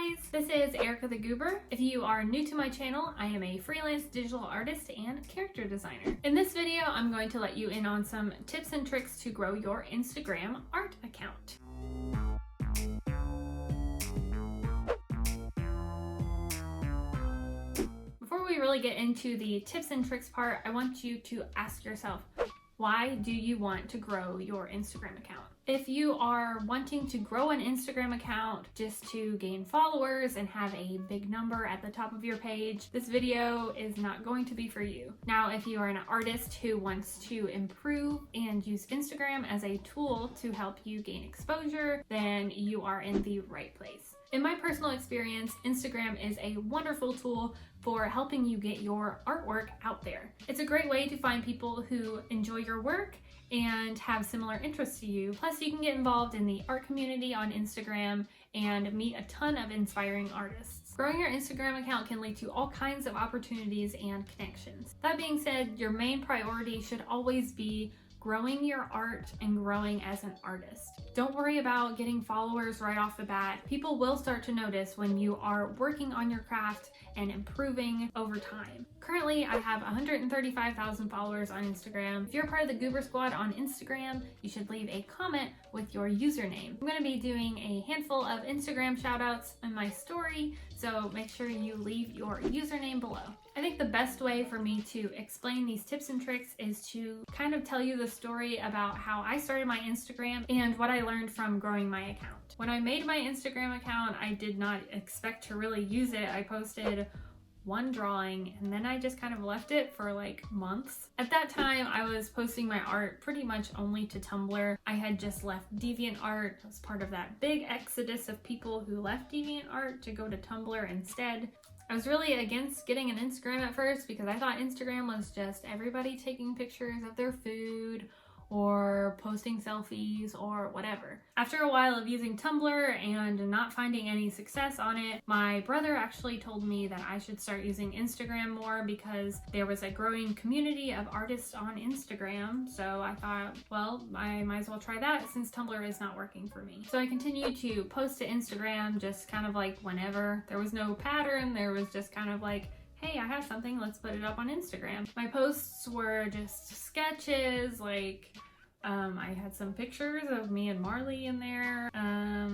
guys, this is Erica the Goober. If you are new to my channel, I am a freelance digital artist and character designer. In this video, I'm going to let you in on some tips and tricks to grow your Instagram art account. Before we really get into the tips and tricks part, I want you to ask yourself, why do you want to grow your Instagram account? If you are wanting to grow an Instagram account just to gain followers and have a big number at the top of your page, this video is not going to be for you. Now, if you are an artist who wants to improve and use Instagram as a tool to help you gain exposure, then you are in the right place. In my personal experience, Instagram is a wonderful tool for helping you get your artwork out there. It's a great way to find people who enjoy your work and have similar interests to you. Plus, you can get involved in the art community on Instagram and meet a ton of inspiring artists. Growing your Instagram account can lead to all kinds of opportunities and connections. That being said, your main priority should always be growing your art and growing as an artist. Don't worry about getting followers right off the bat. People will start to notice when you are working on your craft and improving over time. Currently, I have 135,000 followers on Instagram. If you're part of the Goober Squad on Instagram, you should leave a comment with your username. I'm going to be doing a handful of Instagram shoutouts in my story, so make sure you leave your username below. I think the best way for me to explain these tips and tricks is to kind of tell you the story about how I started my Instagram and what I learned from growing my account. When I made my Instagram account, I did not expect to really use it. I posted one drawing and then I just kind of left it for like months. At that time, I was posting my art pretty much only to Tumblr. I had just left DeviantArt. I was part of that big exodus of people who left DeviantArt to go to Tumblr instead. I was really against getting an Instagram at first because I thought Instagram was just everybody taking pictures of their food or posting selfies or whatever. After a while of using Tumblr and not finding any success on it, my brother actually told me that I should start using Instagram more because there was a growing community of artists on Instagram. So I thought, well, I might as well try that since Tumblr is not working for me. So I continued to post to Instagram just kind of like whenever. There was no pattern, there was just kind of like, hey, I have something, let's put it up on Instagram. My posts were just sketches, like I had some pictures of me and Marley in there,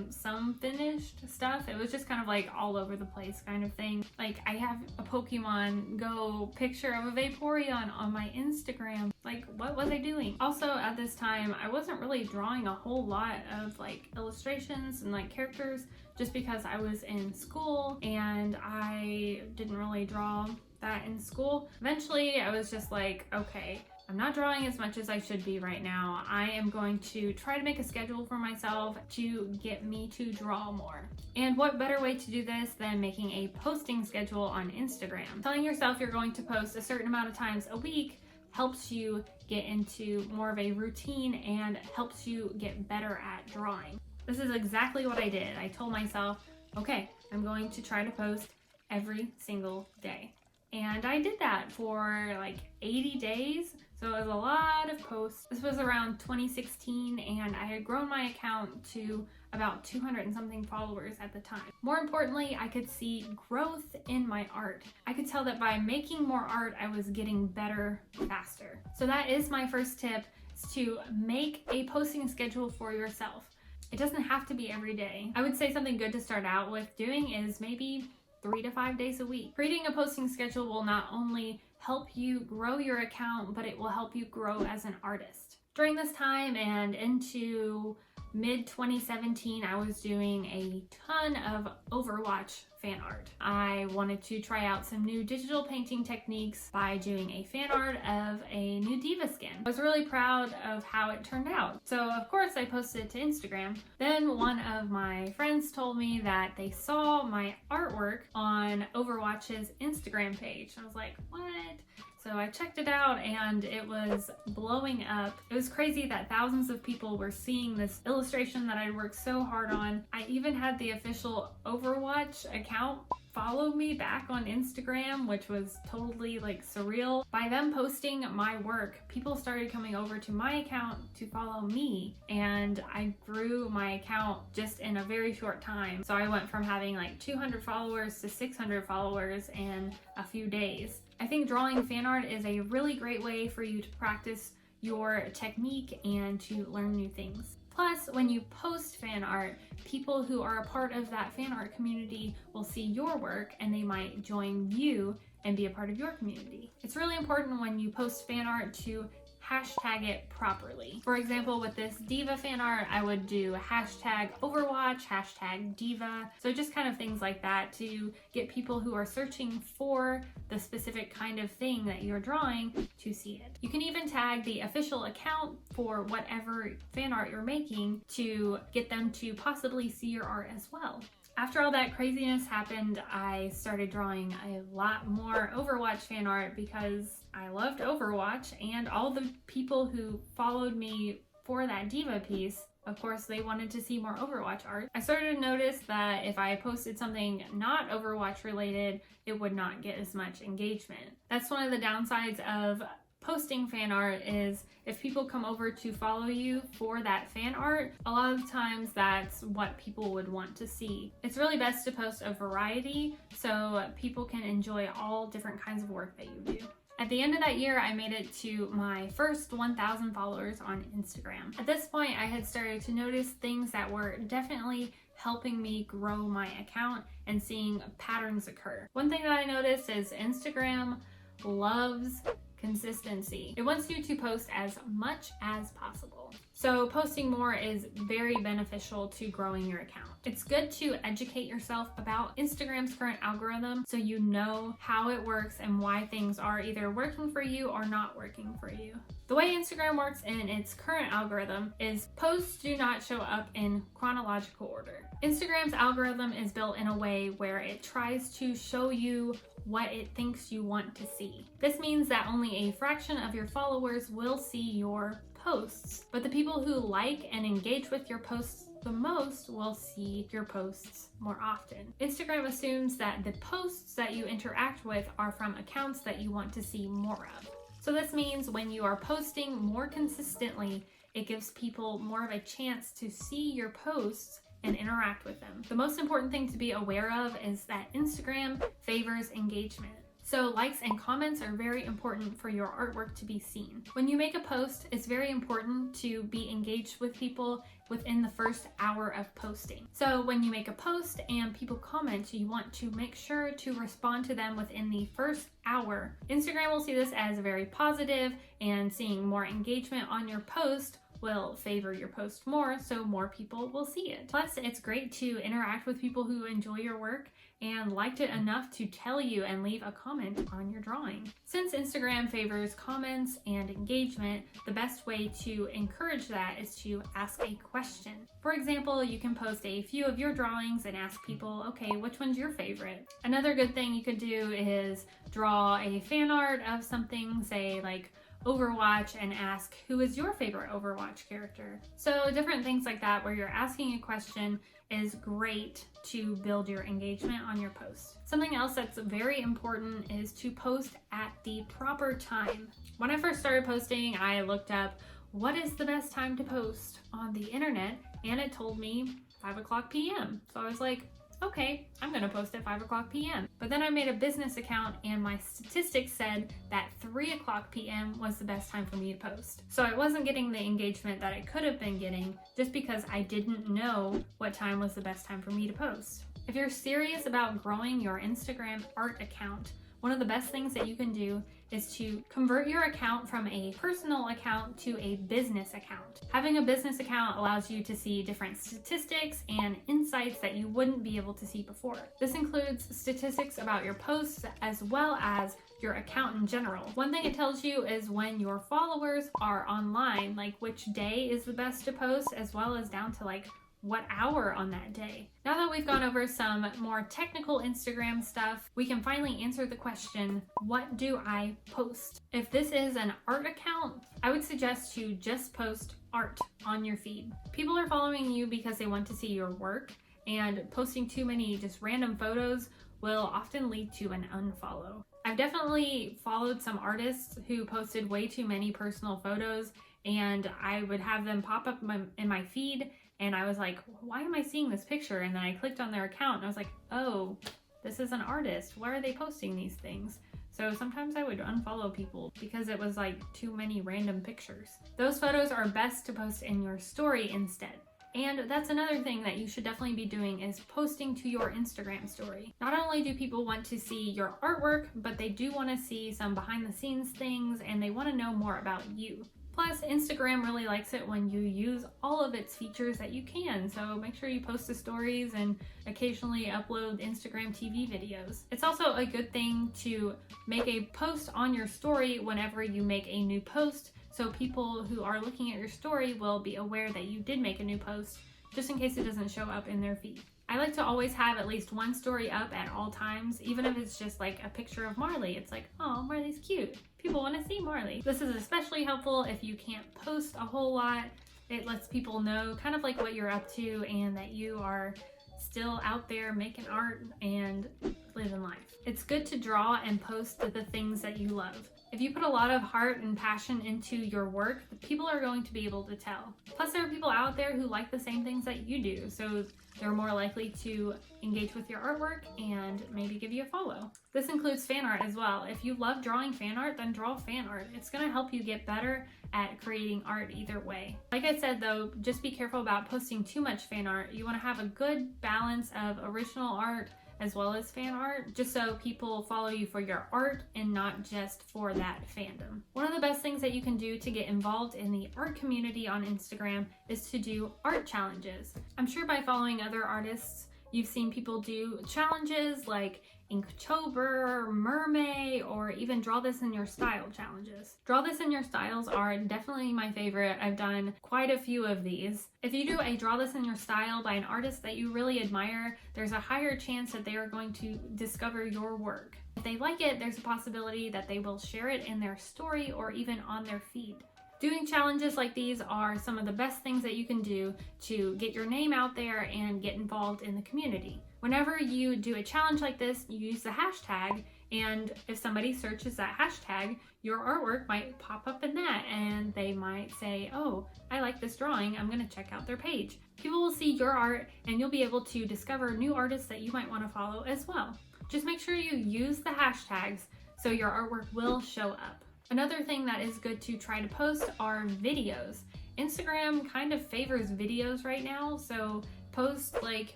some finished stuff. It was just kind of like all over the place kind of thing. Like I have a Pokemon Go picture of a Vaporeon on my Instagram. Like, what was I doing? Also, at this time, I wasn't really drawing a whole lot of like illustrations and like characters just because I was in school and I didn't really draw that in school. Eventually, I was just like, okay, I'm not drawing as much as I should be right now. I am going to try to make a schedule for myself to get me to draw more. And what better way to do this than making a posting schedule on Instagram? Telling yourself you're going to post a certain amount of times a week helps you get into more of a routine and helps you get better at drawing. This is exactly what I did. I told myself, okay, I'm going to try to post every single day. And I did that for like 80 days. So it was a lot of posts. This was around 2016 and I had grown my account to about 200 and something followers at the time. More importantly, I could see growth in my art. I could tell that by making more art, I was getting better faster. So that is my first tip, is to make a posting schedule for yourself. It doesn't have to be every day. I would say something good to start out with doing is maybe 3 to 5 days a week. Creating a posting schedule will not only help you grow your account, but it will help you grow as an artist. During this time and into mid-2017, I was doing a ton of Overwatch fan art. I wanted to try out some new digital painting techniques by doing a fan art of a new diva skin. I was really proud of how it turned out. So of course I posted it to Instagram. Then one of my friends told me that they saw my artwork on Overwatch's Instagram page. I was like, what? So I checked it out and it was blowing up. It was crazy that thousands of people were seeing this illustration that I worked so hard on. I even had the official Overwatch account follow me back on Instagram, which was totally like surreal. By them posting my work, people started coming over to my account to follow me, and I grew my account just in a very short time. So I went from having like 200 followers to 600 followers in a few days. I think drawing fan art is a really great way for you to practice your technique and to learn new things. Plus, when you post fan art, people who are a part of that fan art community will see your work and they might join you and be a part of your community. It's really important when you post fan art to hashtag it properly. For example, with this diva fan art, I would do hashtag Overwatch, hashtag diva. So just kind of things like that to get people who are searching for the specific kind of thing that you're drawing to see it. You can even tag the official account for whatever fan art you're making to get them to possibly see your art as well. After all that craziness happened, I started drawing a lot more Overwatch fan art because I loved Overwatch, and all the people who followed me for that diva piece, of course, they wanted to see more Overwatch art. I started to notice that if I posted something not Overwatch related, it would not get as much engagement. That's one of the downsides of posting fan art, is if people come over to follow you for that fan art, a lot of times that's what people would want to see. It's really best to post a variety so people can enjoy all different kinds of work that you do. At the end of that year, I made it to my first 1,000 followers on Instagram. At this point, I had started to notice things that were definitely helping me grow my account and seeing patterns occur. One thing that I noticed is Instagram loves consistency. It wants you to post as much as possible. So posting more is very beneficial to growing your account. It's good to educate yourself about Instagram's current algorithm so you know how it works and why things are either working for you or not working for you. The way Instagram works in its current algorithm is posts do not show up in chronological order. Instagram's algorithm is built in a way where it tries to show you what it thinks you want to see. This means that only a fraction of your followers will see your posts, but the people who like and engage with your posts the most will see your posts more often. Instagram assumes that the posts that you interact with are from accounts that you want to see more of. So this means when you are posting more consistently, it gives people more of a chance to see your posts and interact with them. The most important thing to be aware of is that Instagram favors engagement. So likes and comments are very important for your artwork to be seen. When you make a post, it's very important to be engaged with people within the first hour of posting. So when you make a post and people comment, you want to make sure to respond to them within the first hour. Instagram will see this as very positive, and seeing more engagement on your post will favor your post more, so more people will see it. Plus, it's great to interact with people who enjoy your work and liked it enough to tell you and leave a comment on your drawing. Since Instagram favors comments and engagement, the best way to encourage that is to ask a question. For example, you can post a few of your drawings and ask people, okay, which one's your favorite? Another good thing you could do is draw a fan art of something, say like Overwatch, and ask who is your favorite Overwatch character. So different things like that where you're asking a question is great to build your engagement on your post. Something else that's very important is to post at the proper time. When I first started posting, I looked up what is the best time to post on the internet, and it told me 5:00 p.m. So I was like, okay, I'm gonna post at 5:00 p.m. But then I made a business account and my statistics said that 3:00 p.m. was the best time for me to post. So I wasn't getting the engagement that I could have been getting just because I didn't know what time was the best time for me to post. If you're serious about growing your Instagram art account, one of the best things that you can do is to convert your account from a personal account to a business account. Having a business account allows you to see different statistics and insights that you wouldn't be able to see before. This includes statistics about your posts as well as your account in general. One thing it tells you is when your followers are online, like which day is the best to post, as well as down to like what hour on that day. Now that we've gone over some more technical Instagram stuff, we can finally answer the question, what do I post? If this is an art account, I would suggest to just post art on your feed. People are following you because they want to see your work, and posting too many just random photos will often lead to an unfollow. I've definitely followed some artists who posted way too many personal photos, and I would have them pop up in my feed, and I was like, why am I seeing this picture? And then I clicked on their account and I was like, oh, this is an artist. Why are they posting these things? So sometimes I would unfollow people because it was like too many random pictures. Those photos are best to post in your story instead. And that's another thing that you should definitely be doing, is posting to your Instagram story. Not only do people want to see your artwork, but they do want to see some behind the scenes things, and they want to know more about you. Plus, Instagram really likes it when you use all of its features that you can, so make sure you post the stories and occasionally upload Instagram TV videos. It's also a good thing to make a post on your story whenever you make a new post, so people who are looking at your story will be aware that you did make a new post, just in case it doesn't show up in their feed. I like to always have at least one story up at all times, even if it's just like a picture of Marley. It's like, oh, Marley's cute. People want to see Marley. This is especially helpful if you can't post a whole lot. It lets people know kind of like what you're up to and that you are still out there making art and living life. It's good to draw and post the things that you love. If you put a lot of heart and passion into your work, people are going to be able to tell. Plus, there are people out there who like the same things that you do, so they're more likely to engage with your artwork and maybe give you a follow. This includes fan art as well. If you love drawing fan art, then draw fan art. It's going to help you get better at creating art either way. Like I said though, just be careful about posting too much fan art. You want to have a good balance of original art as well as fan art, just so people follow you for your art and not just for that fandom. One of the best things that you can do to get involved in the art community on Instagram is to do art challenges. I'm sure by following other artists, you've seen people do challenges like Inktober, Mermaid, or even Draw This in Your Style challenges. Draw This in Your Styles are definitely my favorite. I've done quite a few of these. If you do a Draw This in Your Style by an artist that you really admire, there's a higher chance that they are going to discover your work. If they like it, there's a possibility that they will share it in their story or even on their feed. Doing challenges like these are some of the best things that you can do to get your name out there and get involved in the community. Whenever you do a challenge like this, you use the hashtag, and if somebody searches that hashtag, your artwork might pop up in that, and they might say, oh, I like this drawing, I'm gonna check out their page. People will see your art, and you'll be able to discover new artists that you might want to follow as well. Just make sure you use the hashtags so your artwork will show up. Another thing that is good to try to post are videos. Instagram kind of favors videos right now, so post like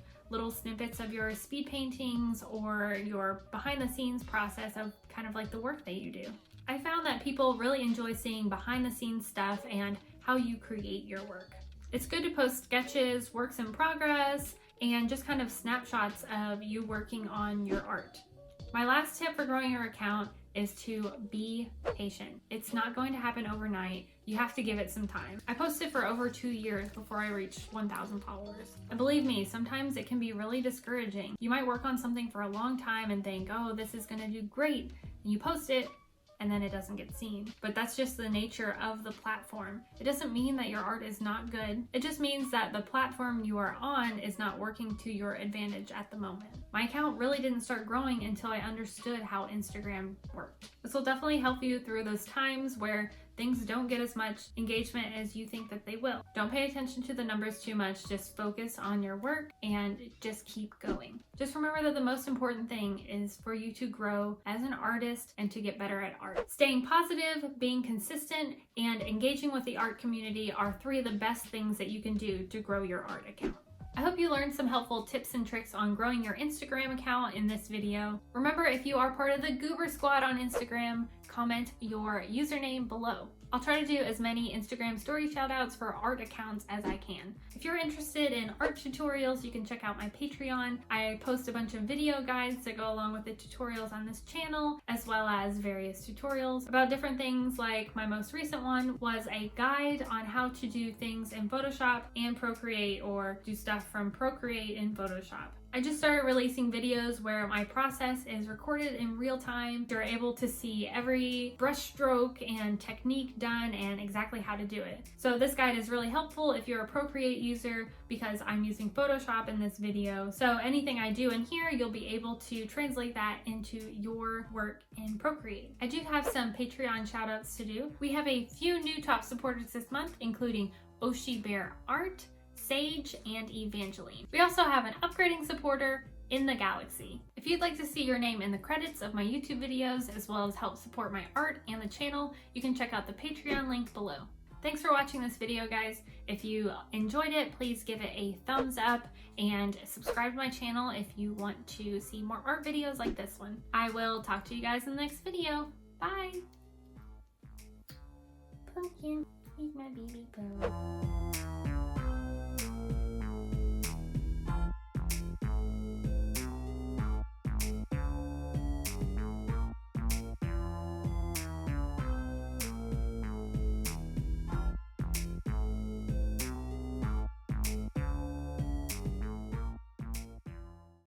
little snippets of your speed paintings or your behind the scenes process of kind of like the work that you do. I found that people really enjoy seeing behind the scenes stuff and how you create your work. It's good to post sketches, works in progress, and just kind of snapshots of you working on your art. My last tip for growing your account is to be patient. It's not going to happen overnight. You have to give it some time. I posted for over 2 years before I reached 1,000 followers. And believe me, sometimes it can be really discouraging. You might work on something for a long time and think, oh, this is gonna do great. And you post it, and then it doesn't get seen. But that's just the nature of the platform. It doesn't mean that your art is not good. It just means that the platform you are on is not working to your advantage at the moment. My account really didn't start growing until I understood how Instagram worked. This will definitely help you through those times where things don't get as much engagement as you think that they will. Don't pay attention to the numbers too much, just focus on your work and just keep going. Just remember that the most important thing is for you to grow as an artist and to get better at art. Staying positive, being consistent, and engaging with the art community are 3 of the best things that you can do to grow your art account. I hope you learned some helpful tips and tricks on growing your Instagram account in this video. Remember, if you are part of the Goober Squad on Instagram, comment your username below. I'll try to do as many Instagram story shoutouts for art accounts as I can. If you're interested in art tutorials, you can check out my Patreon. I post a bunch of video guides that go along with the tutorials on this channel, as well as various tutorials about different things. Like my most recent one was a guide on how to do things in Photoshop and Procreate, or do stuff from Procreate in Photoshop. I just started releasing videos where my process is recorded in real time. You're able to see every brush stroke and technique done and exactly how to do it. So this guide is really helpful if you're a Procreate user, because I'm using Photoshop in this video. So anything I do in here, you'll be able to translate that into your work in Procreate. I do have some Patreon shoutouts to do. We have a few new top supporters this month, including Oshi Bear Art, Sage, and Evangeline. We also have an upgrading supporter, In the Galaxy. If you'd like to see your name in the credits of my YouTube videos, as well as help support my art and the channel, you can check out the Patreon link below. Thanks for watching this video, guys. If you enjoyed it, please give it a thumbs up and subscribe to my channel if you want to see more art videos like this one. I will talk to you guys in the next video. Bye! Pumpkin, he's my baby girl.